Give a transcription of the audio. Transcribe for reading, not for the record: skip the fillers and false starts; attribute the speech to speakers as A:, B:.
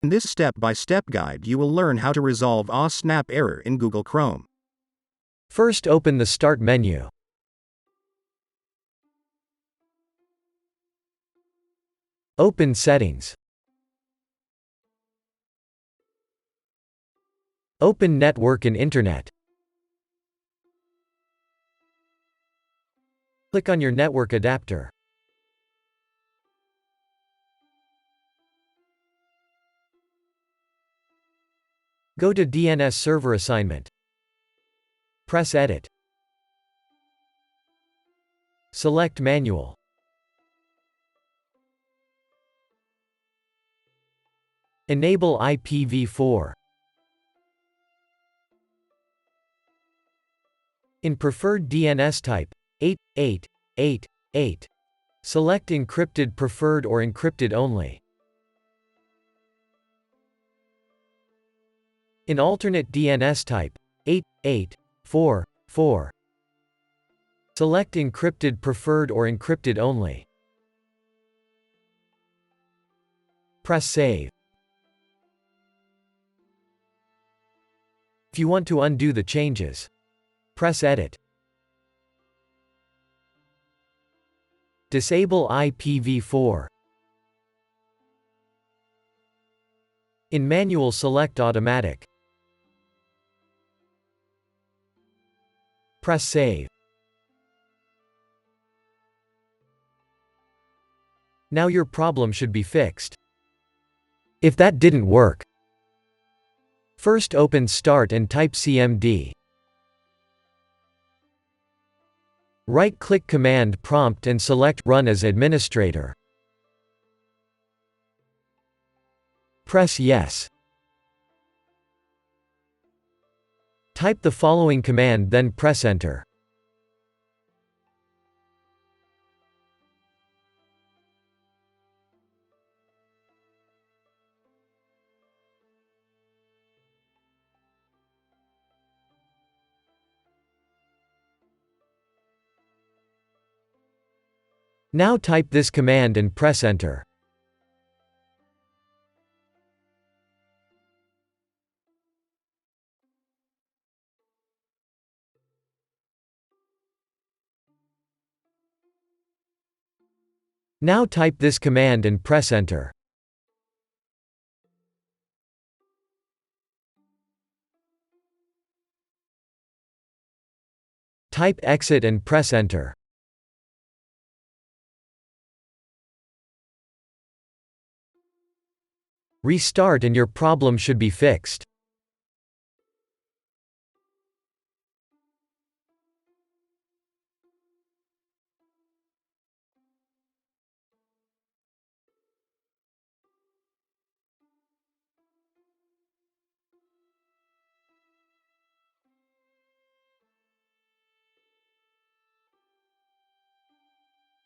A: In this step-by-step guide you will learn how to resolve a snap error in Google Chrome.
B: First, open the Start menu. Open Settings. Open Network and Internet. Click on your network adapter. Go to DNS Server Assignment. Press Edit. Select Manual. Enable IPv4. In preferred DNS type, 8888. Select Encrypted Preferred or Encrypted Only. In alternate DNS type, 8844. Select Encrypted Preferred or Encrypted Only. Press Save. If you want to undo the changes, press Edit. Disable IPv4. In Manual, select Automatic. Press Save. Now your problem should be fixed. If that didn't work, first open Start and type cmd. Right-click Command Prompt and select Run as Administrator. Press Yes. Type the following command, then press Enter. Now type this command and press Enter. Now type this command and press Enter. Type Exit and press Enter. Restart and your problem should be fixed.